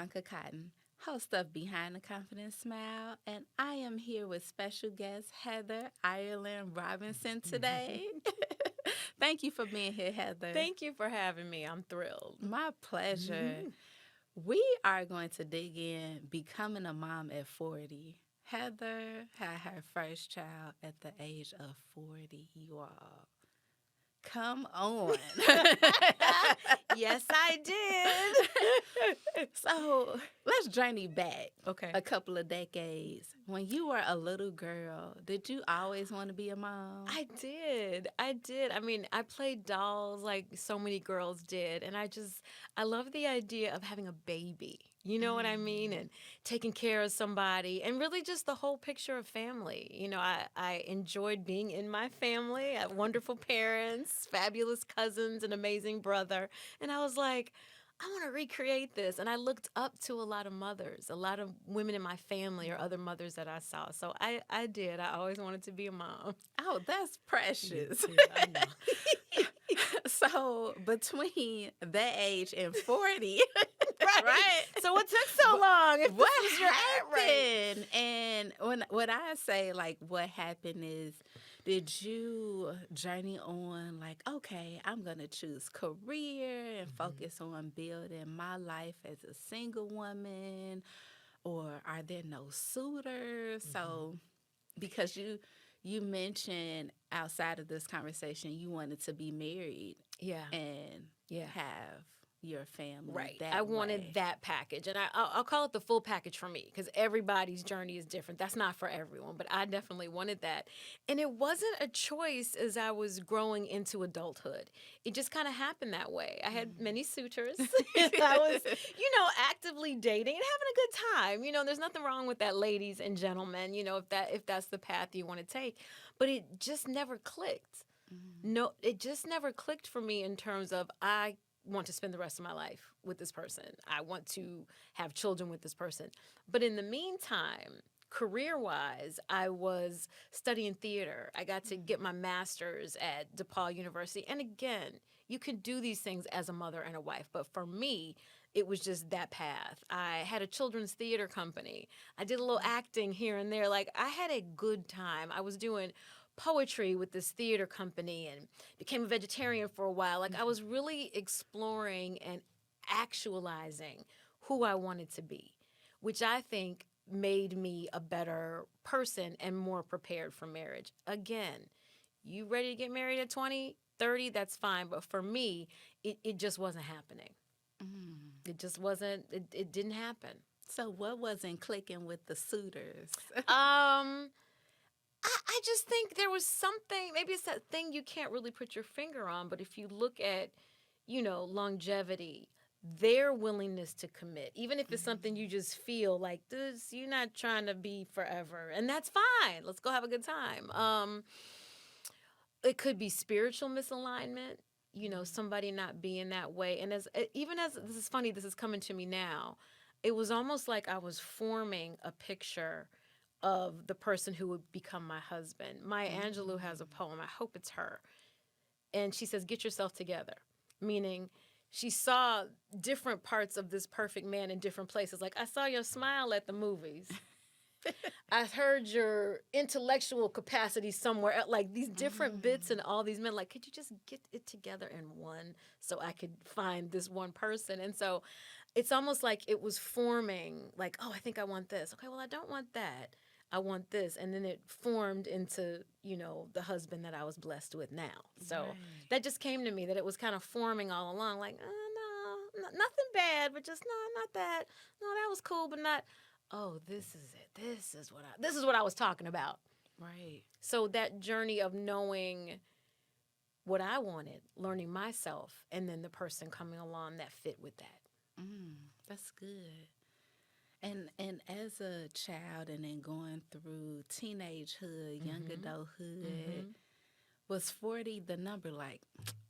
Bianca Cotton, host of Behind the Confident Smile, and I am here with special guest Heather Ireland Robinson today. Thank you for being here, Heather. Thank you for having me. I'm thrilled. My pleasure. We are going to dig in becoming a mom at 40. Heather had her first child at the age of 40, you all. Come on. Yes, I did. So let's journey back Okay. a couple of decades. When you were a little girl, did you always want to be a mom? I did. I mean, I played dolls like so many girls did. And I love the idea of having a baby. You know what I mean? And taking care of somebody and really just the whole picture of family. I enjoyed being in my family. I have wonderful parents, fabulous cousins, an amazing brother. And I was like, I want to recreate this. And I looked up to a lot of mothers, a lot of women in my family or other mothers that I saw. So I did. I always wanted to be a mom. Oh, that's precious. I know. So between that age and 40, right. So what took so long? If what this was your aunt, right? happened? And when I say like what happened is, did you journey on like, okay, I'm gonna choose career and focus on building my life as a single woman, or are there no suitors? So because you mentioned outside of this conversation you wanted to be married Yeah. and Yeah. have your family Right. that I wanted way. that package. And I'll call it the full package for me because everybody's journey is different. That's not for everyone, but I definitely wanted that. And it wasn't a choice as I was growing into adulthood. It just kind of happened that way. I had many suitors. I was, actively dating and having a good time. There's nothing wrong with that, ladies and gentlemen, if that's the path you want to take. But it just never clicked. No, it just never clicked for me in terms of I want to spend the rest of my life with this person. I want to have children with this person. But in the meantime, career-wise, I was studying theater. I got to get my master's at DePaul University. And again, you can do these things as a mother and a wife. But for me, it was just that path. I had a children's theater company. I did a little acting here and there. Like, I had a good time. I was doing poetry with this theater company and became a vegetarian for a while. Like, I was really exploring and actualizing who I wanted to be, which I think made me a better person and more prepared for marriage. Again, you ready to get married at 20, 30, that's fine. But for me, it just wasn't happening. It just wasn't, it didn't happen. So what wasn't clicking with the suitors? I just think there was something, maybe it's that thing you can't really put your finger on, but if you look at, longevity, their willingness to commit, even if it's something you just feel like this, you're not trying to be forever, and that's fine. Let's go have a good time. It could be spiritual misalignment, somebody not being that way. And even as this is funny, this is coming to me now, it was almost like I was forming a picture of the person who would become my husband. Maya Angelou has a poem, I hope it's her, and she says, "Get yourself together," meaning she saw different parts of this perfect man in different places. Like, I saw your smile at the movies. I heard your intellectual capacity somewhere, like these different bits and all these men. Like, could you just get it together in one so I could find this one person? And so it's almost like it was forming, like, oh, I think I want this. Okay, well, I don't want that. I want this. And then it formed into, the husband that I was blessed with now. So that just came to me, that it was kind of forming all along, like, no, nothing bad, but just, no, not that. No, that was cool, but not, oh, this is it. This is what I was talking about. Right. So that journey of knowing what I wanted, learning myself, and then the person coming along that fit with that. That's good. And as a child and then going through teenagehood, young adulthood, was 40 the number, like,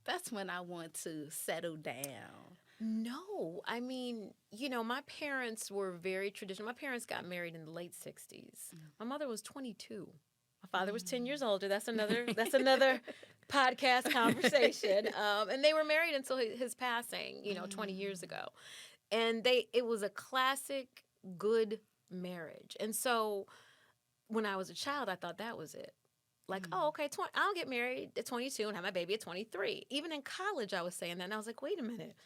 that's when I want to settle down? No, I mean, my parents were very traditional. My parents got married in the late 60s. My mother was 22. My father was 10 years older. That's another podcast conversation. And they were married until his passing, 20 years ago. And it was a classic good marriage. And so when I was a child, I thought that was it. Like, oh, okay, I'll get married at 22 and have my baby at 23. Even in college, I was saying that. And I was like, wait a minute,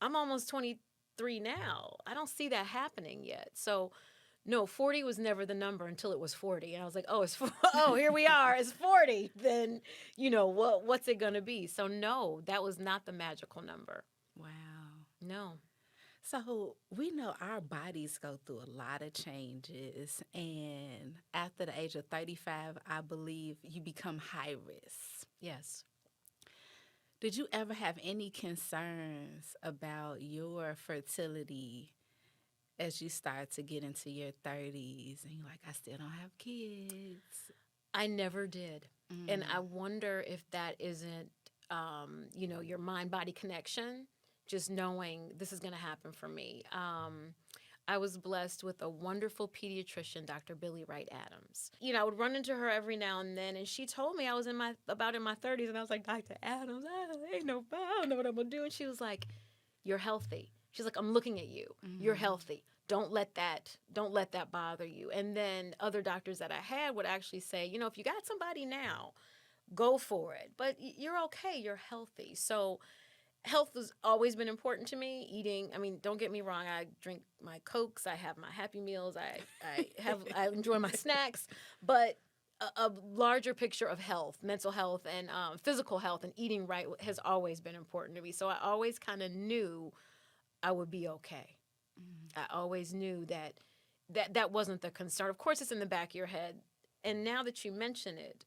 I'm almost 23 now. I don't see that happening yet. So, no, 40 was never the number until it was 40. And I was like, oh, oh, here we are. It's 40. Then, what's it going to be? So, no, that was not the magical number. Wow. No. So we know our bodies go through a lot of changes, and after the age of 35, I believe you become high risk. Yes. Did you ever have any concerns about your fertility as you start to get into your 30s and you're like, I still don't have kids? I never did. And I wonder if that isn't, your mind body connection, just knowing this is going to happen for me. I was blessed with a wonderful pediatrician, Dr. Billy Wright Adams. I would run into her every now and then, and she told me I was in my 30s, and I was like, Dr. Adams, I don't know what I'm gonna do. And she was like, "You're healthy." She's like, "I'm looking at you. You're healthy. Don't let that bother you." And then other doctors that I had would actually say, if you got somebody now, go for it. But you're okay. You're healthy. So health has always been important to me. Eating, don't get me wrong, I drink my Cokes, I have my Happy Meals, I enjoy my snacks, but a larger picture of health, mental health, and physical health, and eating right has always been important to me. So I always kind of knew I would be okay. I always knew that wasn't the concern. Of course, it's in the back of your head. And now that you mention it,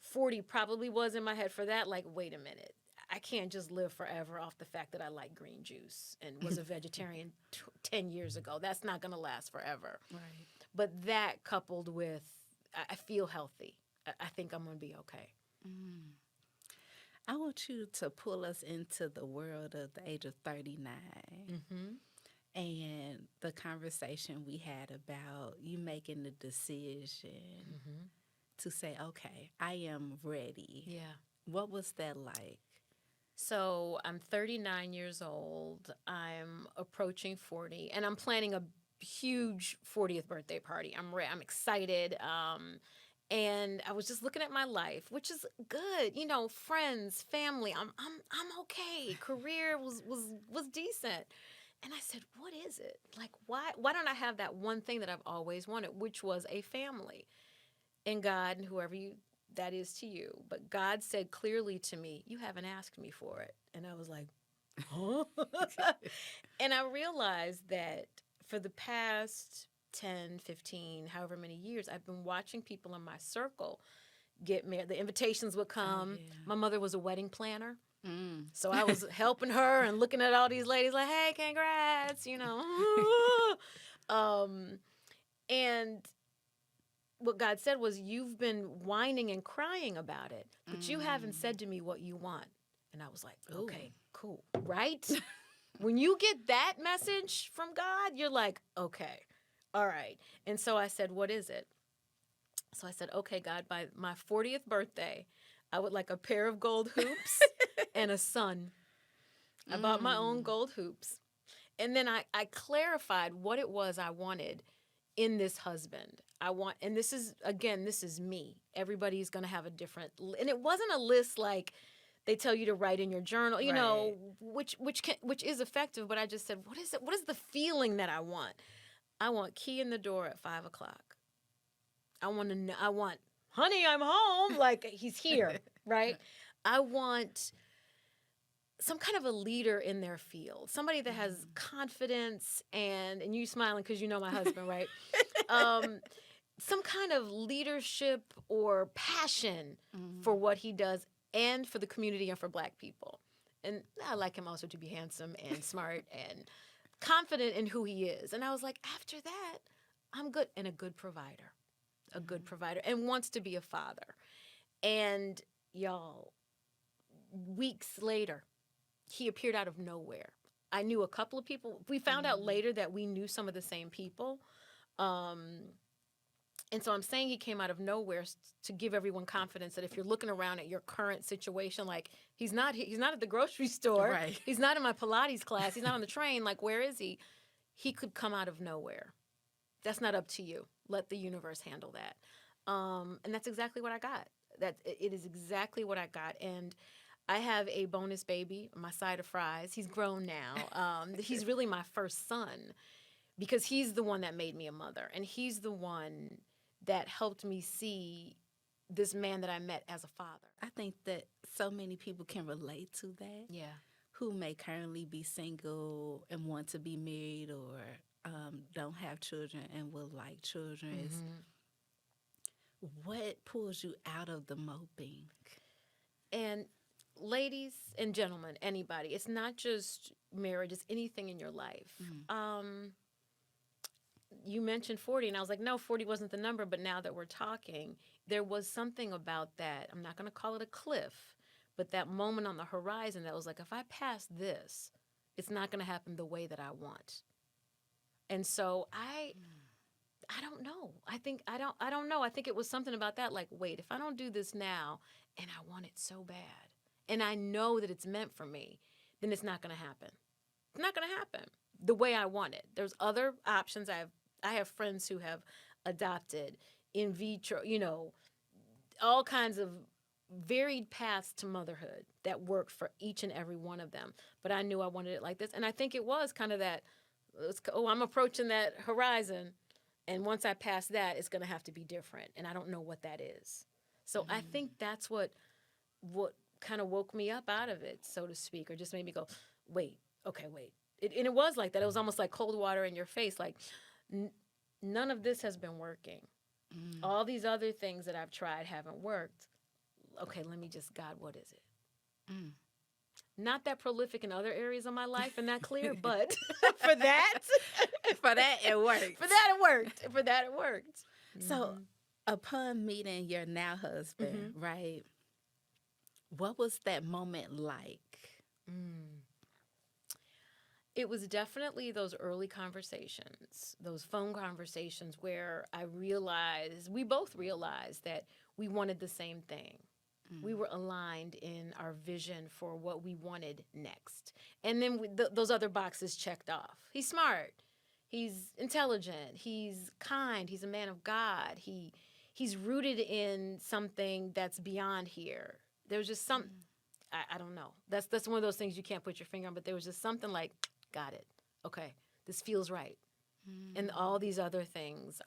40 probably was in my head for that. Like, wait a minute. I can't just live forever off the fact that I like green juice and was a vegetarian 10 years ago. That's not going to last forever. Right. But that coupled with, I feel healthy. I think I'm going to be okay. I want you to pull us into the world of the age of 39 and the conversation we had about you making the decision to say, okay, I am ready. Yeah. What was that like? So I'm 39 years old. I'm approaching 40, and I'm planning a huge 40th birthday party. I'm excited. And I was just looking at my life, which is good. Friends, family. I'm okay. Career was decent. And I said, what is it? Like, why don't I have that one thing that I've always wanted, which was a family? And God, and whoever that is to you. But God said clearly to me, you haven't asked me for it. And I was like, huh? And I realized that for the past 10, 15, however many years, I've been watching people in my circle get married. The invitations would come. Oh, yeah. My mother was a wedding planner. So I was helping her and looking at all these ladies like, hey, congrats, and what God said was, you've been whining and crying about it, but you haven't said to me what you want. And I was like, okay, cool, right? When you get that message from God, you're like, okay, all right. And so I said, what is it? So I said, okay, God, by my 40th birthday, I would like a pair of gold hoops and a son. I bought my own gold hoops. And then I clarified what it was I wanted in this husband. And this is me. Everybody's going to have a different, and it wasn't a list like they tell you to write in your journal, which is effective. But I just said, what is it? What is the feeling that I want? I want key in the door at 5:00. I want, honey, I'm home. Like, he's here, right? I want some kind of a leader in their field, somebody that has confidence and you smiling because you know my husband, right? Some kind of leadership or passion for what he does and for the community and for Black people. And I like him also to be handsome and smart and confident in who he is. And I was like, after that, I'm good. And a good provider, and wants to be a father. And y'all, weeks later, he appeared out of nowhere. I knew a couple of people. We found out later that we knew some of the same people. And so I'm saying he came out of nowhere to give everyone confidence that if you're looking around at your current situation, like he's not at the grocery store, Right. he's not in my Pilates class, he's not on the train, like where is he? He could come out of nowhere. That's not up to you. Let the universe handle that. And that's exactly what I got. It is exactly what I got. And I have a bonus baby, my side of fries. He's grown now. He's really my first son because he's the one that made me a mother, and he's the one that helped me see this man that I met as a father. I think that so many people can relate to that. Yeah. Who may currently be single and want to be married, or don't have children and would like children. Is what pulls you out of the moping? And ladies and gentlemen, anybody, it's not just marriage, it's anything in your life. You mentioned 40, and I was like, no, 40 wasn't the number, but now that we're talking, there was something about that. I'm not going to call it a cliff, but that moment on the horizon that was like, if I pass this, it's not going to happen the way that I want. And so I don't know. I don't know. I think it was something about that, like, wait, if I don't do this now, and I want it so bad, and I know that it's meant for me, then it's not going to happen. It's not going to happen the way I want it. There's other options. I have friends who have adopted in vitro, all kinds of varied paths to motherhood that worked for each and every one of them. But I knew I wanted it like this. And I think it was kind of that, I'm approaching that horizon. And once I pass that, it's going to have to be different. And I don't know what that is. So I think that's what kind of woke me up out of it, so to speak, or just made me go, wait. And it was like that. It was almost like cold water in your face. Like, none of this has been working. All these other things that I've tried haven't worked. Okay, let me just, God, what is it? Not that prolific in other areas of my life and that clear, but for that, it worked. For that, it worked. So, upon meeting your now husband, right, what was that moment like? It was definitely those early conversations, those phone conversations where we both realized that we wanted the same thing. We were aligned in our vision for what we wanted next. And then those other boxes checked off. He's smart. He's intelligent. He's kind. He's a man of God. He's rooted in something that's beyond here. There's just some, I don't know. That's one of those things you can't put your finger on, but there was just something like, got it. Okay, this feels right. And all these other things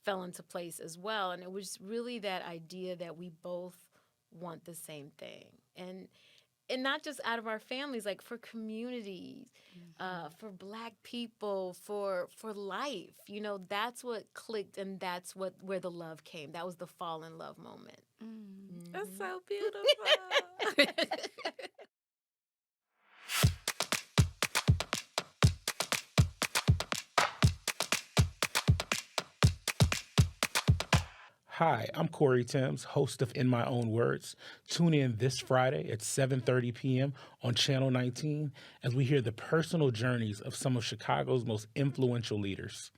fell into place as well. And it was really that idea that we both want the same thing. And not just out of our families, like for communities, for Black people, for life. That's what clicked, and that's where the love came. That was the fall in love moment. That's so beautiful. Hi, I'm Corey Timms, host of In My Own Words. Tune in this Friday at 7:30 p.m. on Channel 19 as we hear the personal journeys of some of Chicago's most influential leaders.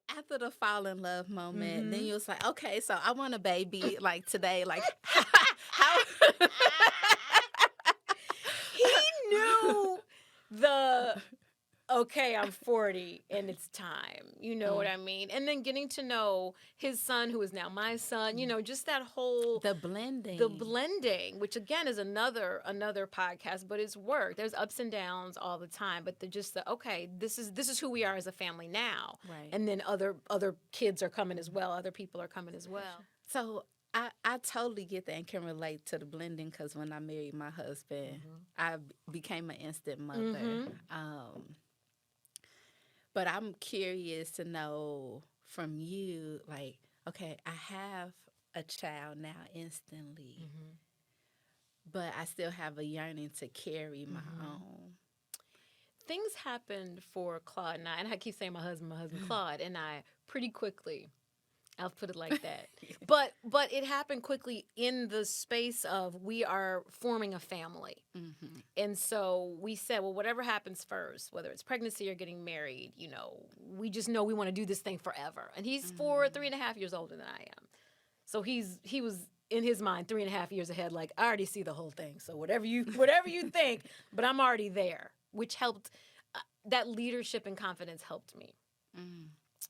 After the fall in love moment, then you was like, okay, so I want a baby like today. Like, how? He knew okay, I'm 40 and it's time. You know what I mean? And then getting to know his son, who is now my son, just that whole The blending. Which again is another podcast, but it's work. There's ups and downs all the time, but okay, this is who we are as a family now. Right. And then other kids are coming as well. Other people are coming as well. So I totally get that and can relate to the blending, because when I married my husband, I became an instant mother. But I'm curious to know from you, like, okay, I have a child now instantly, but I still have a yearning to carry my own. Things happened for Claude and I keep saying my husband Claude, and I pretty quickly I'll put it like that. But it happened quickly in the space of we are forming a family. Mm-hmm. And so we said, well, whatever happens first, whether it's pregnancy or getting married, we just know we want to do this thing forever. And he's 3.5 years older than I am. So he was in his mind 3.5 years ahead, like, I already see the whole thing. So whatever you think, but I'm already there, which helped. That leadership and confidence helped me. Mm.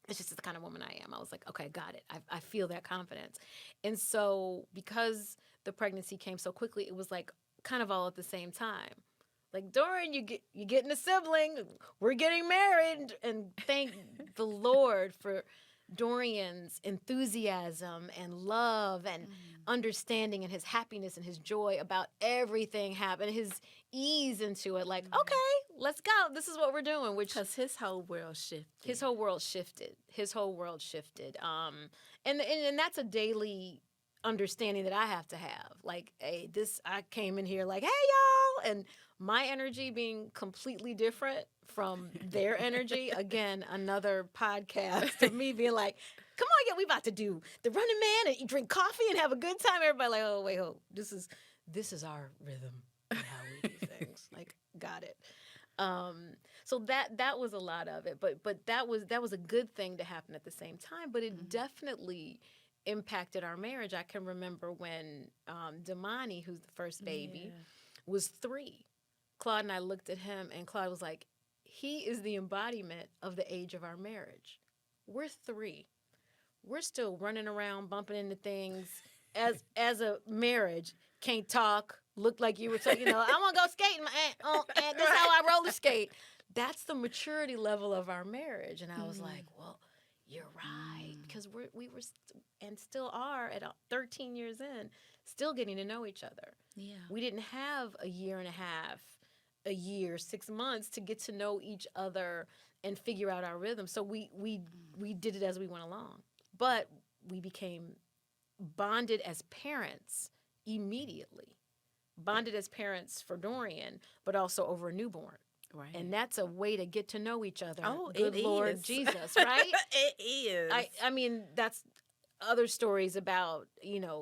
It's just the kind of woman I am. I was like, okay, got it. I feel that confidence. And so because the pregnancy came so quickly, it was like kind of all at the same time. Like, Dorian, you're getting a sibling. We're getting married. And thank the Lord for Dorian's enthusiasm and love and understanding and his happiness and his joy about everything happening, his ease into it. Like, okay, let's go. This is what we're doing. Which Because his whole world shifted. his whole world shifted. And that's a daily understanding that I have to have. Like, hey, I came in here like, hey y'all, and my energy being completely different from their energy. Again, another podcast of me being like, come on, yeah, we about to do the Running Man and drink coffee and have a good time. Everybody like, oh wait, this is our rhythm and how we do things. Like, got it. So that was a lot of it, but that was a good thing to happen at the same time. But it definitely impacted our marriage. I can remember when Damani, who's the first baby, was 3. Claude and I looked at him, and Claude was like, he is the embodiment of the age of our marriage. We're 3. We're still running around, bumping into things. As a marriage, can't talk, look like you were talking, I want to go skating. And this is how I roller skate. That's the maturity level of our marriage. And I was like, well, you're right. Because we were and still are at 13 years in, still getting to know each other. Yeah. We didn't have a year and a half, a year, 6 months to get to know each other and figure out our rhythm. So we did it as we went along. But we became bonded as parents immediately. Bonded as parents for Dorian, but also over a newborn. Right. And that's a way to get to know each other. Oh, good it Lord is. Jesus, right? It is. I mean, that's other stories about,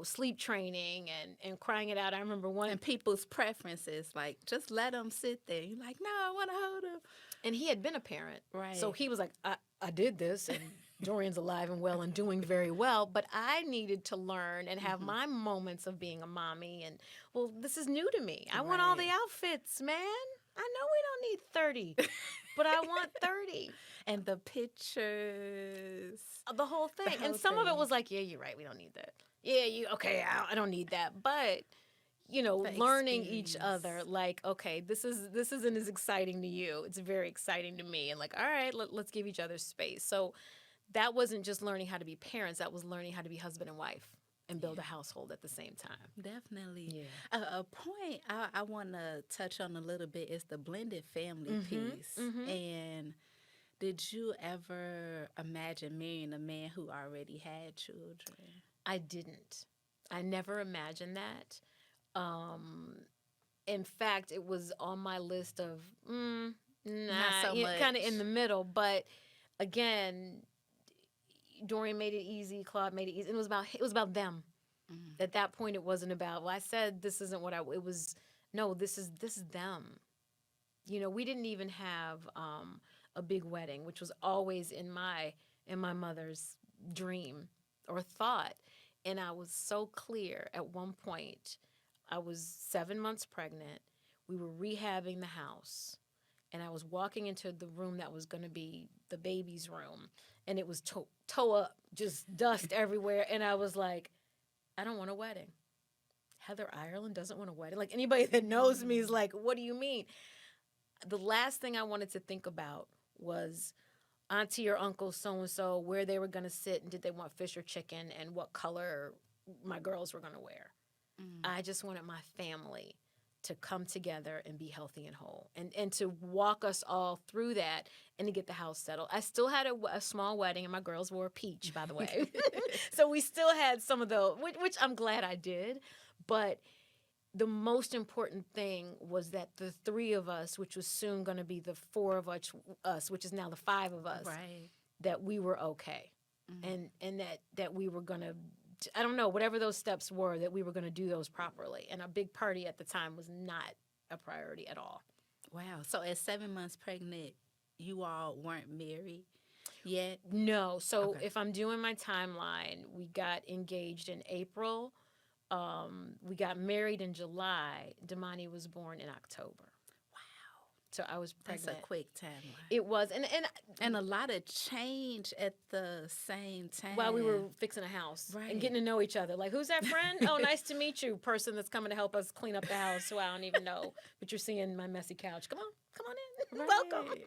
sleep training and crying it out. I remember one. And people's preferences, like, just let them sit there. You're like, no, I want to hold them. And he had been a parent. Right. So he was like, I did this, and Dorian's alive and well and doing very well. But I needed to learn and have my moments of being a mommy. And, well, this is new to me. I want all the outfits, man. I know we don't need 30, but I want 30. And the pictures. The whole thing. whole And some of it thing. was like, yeah, you're right. We don't need that. Yeah, okay, I don't need that. But, learning each experience. other, like, okay, this isn't as exciting to you. It's very exciting to me. And like, all right, let's give each other space. So that wasn't just learning how to be parents. That was learning how to be husband and wife and build a household at the same time. Definitely. Yeah. A point I want to touch on a little bit is the blended family piece. And did you ever imagine marrying a man who already had children? I didn't. I never imagined that. In fact, it was on my list of Not so much. kind of in the middle. But again, Dorian made it easy. Claude made it easy. And it was about them. At that point, it wasn't about. Well, I said this isn't what it was. No, this is them. We didn't even have a big wedding, which was always in my mother's dream or thought. And I was so clear at one point. I was 7 months pregnant. We were rehabbing the house. And I was walking into the room that was going to be the baby's room. And it was toe up, just dust everywhere. And I was like, I don't want a wedding. Heather Ireland doesn't want a wedding. Like, anybody that knows me is like, what do you mean? The last thing I wanted to think about was auntie or uncle so-and-so, where they were going to sit, and did they want fish or chicken, and what color my girls were going to wear. I just wanted my family to come together and be healthy and whole, and to walk us all through that and to get the house settled. I still had a small wedding, and my girls wore peach, by the way. So we still had some of those, which I'm glad I did. But the most important thing was that the 3 of us, which was soon going to be the 4 of us, which is now the 5 of us, Right. that we were okay. and that we were gonna, I don't know, whatever those steps were, that we were gonna do those properly. And a big party at the time was not a priority at all. Wow. So at 7 months pregnant, you all weren't married yet? No. So Okay. if I'm doing my timeline, we got engaged in April. We got married in July. Damani was born in October. So I was That's pregnant. a quick timeline. It was, And a lot of change at the same time. while we were fixing a house Right. and getting to know each other, like, who's that friend? Oh, nice to meet you, person that's coming to help us clean up the house, who I don't even know, but you're seeing my messy couch. Come on in, welcome. Right.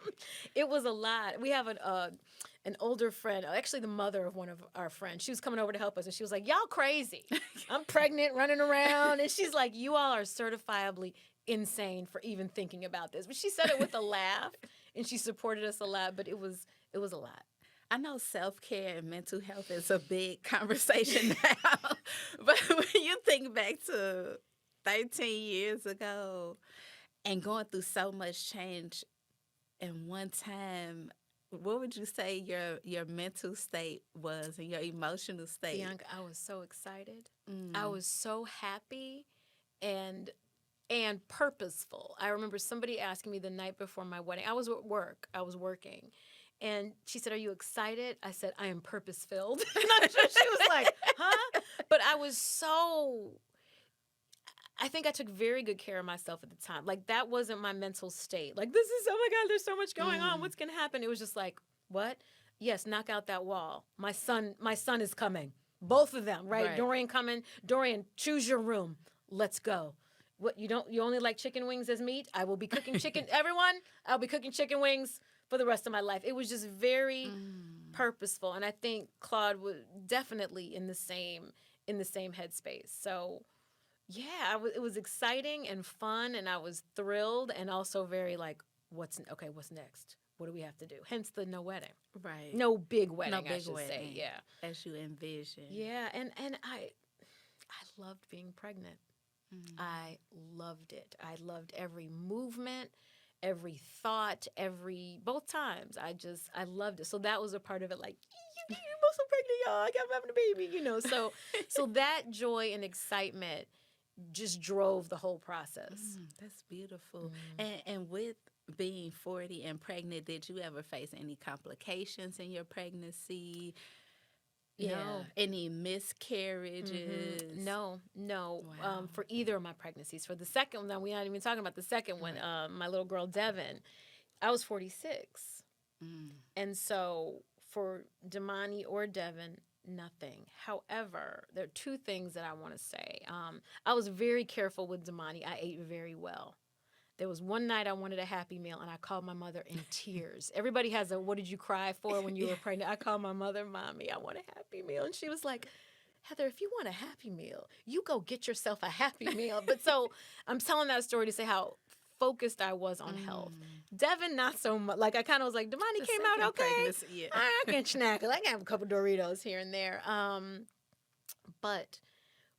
It was a lot. We have an older friend, actually the mother of one of our friends. She was coming over to help us, and she was like, "Y'all crazy? I'm pregnant, running around," and she's like, "You all are certifiably insane for even thinking about this." But she said it with a laugh, and she supported us a lot. But it was a lot. I know self-care and mental health is a big conversation now. But when you think back to 13 years ago and going through so much change in one time, what would you say your mental state was and your emotional state? Bianca, I was so excited. I was so happy and purposeful. I remember somebody asking me the night before my wedding. I was at work. I was working. And she said, "Are you excited?" I said, "I am purpose filled." And I'm sure she was like, "Huh?" But I was so, I think I took very good care of myself at the time. Like, that wasn't my mental state. Like, this is, oh my God, there's so much going on. What's going to happen? It was just like, what? Yes, knock out that wall. My son is coming. Both of them, right? Right. Dorian coming. Dorian, choose your room. Let's go. What, you only like chicken wings as meat? I will be cooking chicken. Everyone, I'll be cooking chicken wings for the rest of my life. It was just very purposeful, and I think Claude was definitely in the same headspace. So, yeah, it was exciting and fun, and I was thrilled, and also very like, what's next? What do we have to do? Hence the no wedding, Right. no big wedding. No I big should say, wedding. yeah, As you envision. yeah, and I loved being pregnant. I loved it. I loved every movement, every thought, both times. I loved it. So that was a part of it. Like, you're both so pregnant, y'all. I'm having a baby, So that joy and excitement just drove the whole process. That's beautiful. And with being 40 and pregnant, did you ever face any complications in your pregnancy? No. Any miscarriages? No. Wow. For either of my pregnancies. For the second one, now we're not even talking about the second one. My little girl Devin, I was 46, and so for Damani or Devin, nothing. However, there are two things that I want to say. I was very careful with Damani. I ate very well. There was one night I wanted a Happy Meal, and I called my mother in tears. Everybody has a "what did you cry for" when you were pregnant. I called my mother, "Mommy, I want a Happy Meal." And she was like, "Heather, if you want a Happy Meal, you go get yourself a Happy Meal." But so I'm telling that story to say how focused I was on health. Devin, not so much. Like, I kind of was like, Damani The came second out okay. pregnancy, yeah. I can snack. I can have a couple Doritos here and there. But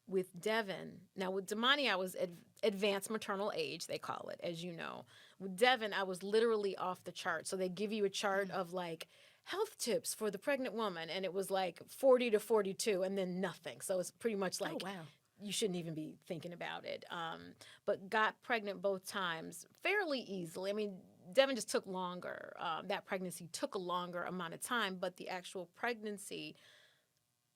with Devin, now with Damani, I was advanced maternal age, they call it, as you know. With Devin, I was literally off the chart. So they give you a chart of like health tips for the pregnant woman, and it was like 40 to 42, and then nothing. So it's pretty much like, Oh, wow. you shouldn't even be thinking about it. But got pregnant both times fairly easily. I mean, Devin just took longer. That pregnancy took a longer amount of time, but the actual pregnancy,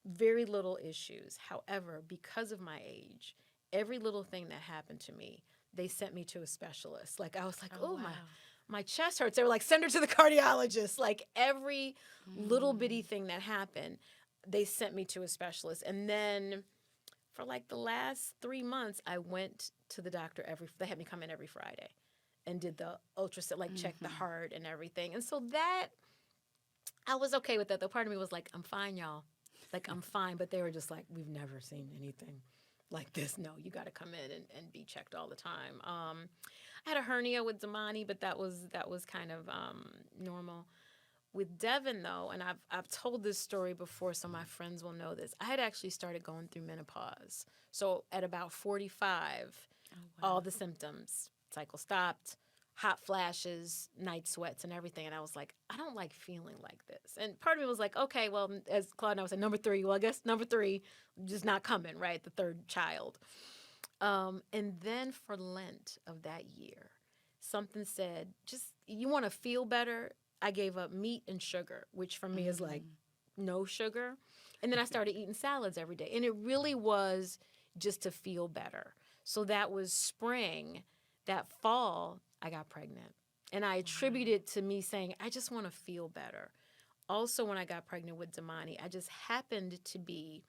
very little issues. However, because of my age, every little thing that happened to me, they sent me to a specialist. Like, I was like, oh, wow. my chest hurts. They were like, send her to the cardiologist. Like, every little bitty thing that happened, they sent me to a specialist. And then for like the last 3 months, I went to the doctor they had me come in every Friday and did the ultrasound, like check the heart and everything. And so that, I was okay with that. The part of me was like, I'm fine, y'all. Like, I'm fine. But they were just like, we've never seen anything like this. No, you got to come in and be checked all the time. I had a hernia with Damani, but that was kind of normal. With Devin, though, and I've told this story before, so my friends will know this. I had actually started going through menopause. So at about 45, all the symptoms, cycle stopped, hot flashes, night sweats, and everything. And I was like, I don't like feeling like this. And part of me was like, okay, well, as Claude and I was saying, number three, well, I guess number three, just not coming, right? The third child. And then for Lent of that year, something said, just, you want to feel better? I gave up meat and sugar, which for me is like no sugar. And then I started eating salads every day. And it really was just to feel better. So that was spring. That fall, I got pregnant. And I attribute it to me saying, I just want to feel better. Also, when I got pregnant with Damani, I just happened to be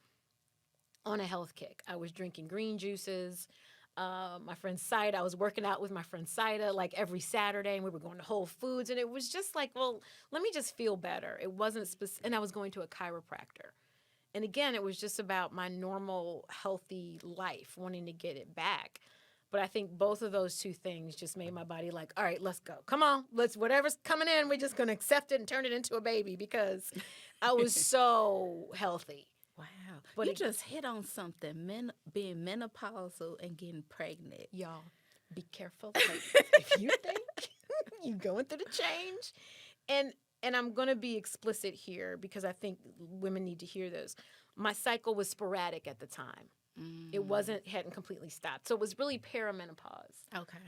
on a health kick. I was drinking green juices. My friend Saida, I was working out with my friend Saida like every Saturday, and we were going to Whole Foods. And it was just like, well, let me just feel better. It wasn't specific. And I was going to a chiropractor. And again, it was just about my normal, healthy life, wanting to get it back. But I think both of those two things just made my body like, all right, let's go. Come on, whatever's coming in, we're just going to accept it and turn it into a baby because I was so healthy. Wow. But you just hit on something, being menopausal and getting pregnant. Y'all, be careful. Like, if you think you're going through the change. And I'm going to be explicit here because I think women need to hear this. My cycle was sporadic at the time. It hadn't completely stopped. So it was really perimenopause. Okay.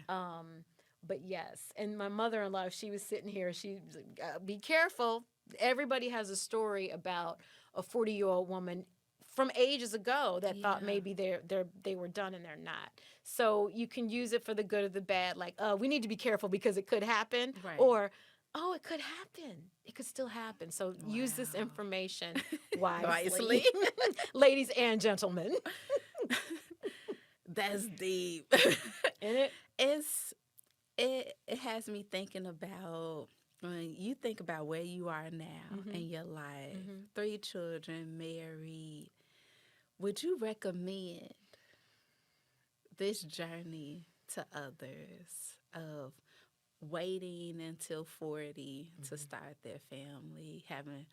But yes, and my mother-in-law, she was sitting here, she was like, be careful. Everybody has a story about a 40-year-old woman from ages ago that thought maybe they were done and they're not. So you can use it for the good or the bad, like, we need to be careful because it could happen. Right. Or, oh, it could happen. It could still happen. So use this information wisely. Ladies and gentlemen. That's deep. And it has me thinking about when you think about where you are now in your life, 3 children, married. Would you recommend this journey to others of waiting until 40 to start their family, having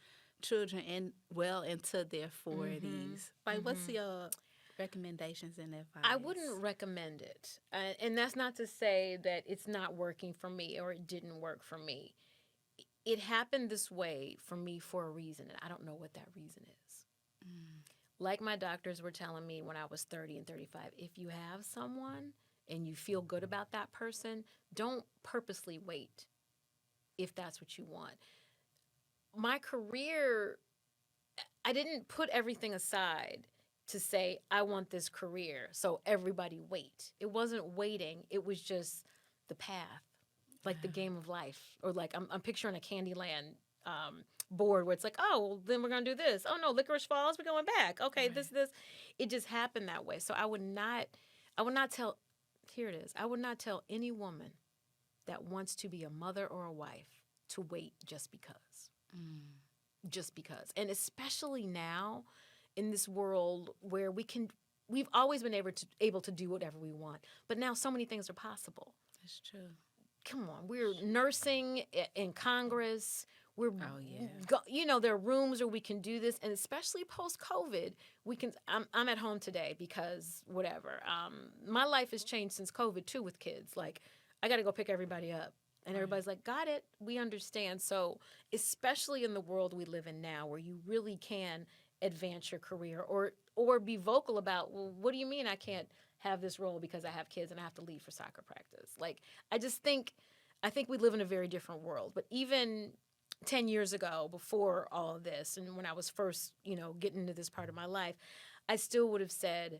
children into their 40s? Like, what's your recommendations and advice? I wouldn't recommend it. And that's not to say that it's not working for me or it didn't work for me. It happened this way for me for a reason, and I don't know what that reason is. Like my doctors were telling me when I was 30 and 35, if you have someone and you feel good about that person, don't purposely wait if that's what you want. My career, I didn't put everything aside to say, I want this career, so everybody wait. It wasn't waiting. It was just the path, like the game of life. Or like I'm picturing a Candyland board where it's like, oh, well, then we're going to do this. Oh, no, Licorice Falls, we're going back. Okay, this. It just happened that way. So I would not tell, here it is. I would not tell any woman that wants to be a mother or a wife to wait just because. Just because. And especially now, in this world where we've always been able to do whatever we want, but now so many things are possible. That's true. Come on, we're nursing in Congress. We're, Oh yeah. There are rooms where we can do this, and especially post-COVID, we can. I'm at home today because whatever. My life has changed since COVID too with kids. Like, I got to go pick everybody up. And everybody's like, got it, we understand. So especially in the world we live in now where you really can advance your career or be vocal about, well, what do you mean I can't have this role because I have kids and I have to leave for soccer practice? Like, I think we live in a very different world. But even 10 years ago, before all of this, and when I was first, getting into this part of my life, I still would have said,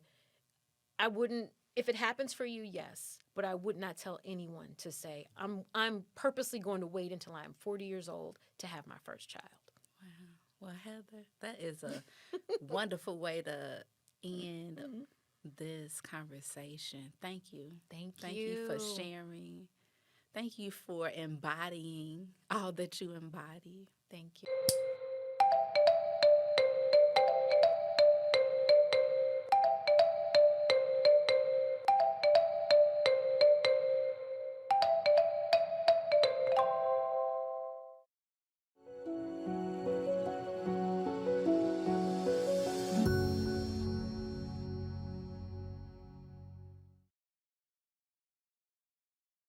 I wouldn't, if it happens for you, yes, but I would not tell anyone to say, I'm purposely going to wait until I'm 40 years old to have my first child. Wow. Well, Heather, that is a wonderful way to end this conversation. Thank you. Thank you for sharing. Thank you for embodying all that you embody. Thank you.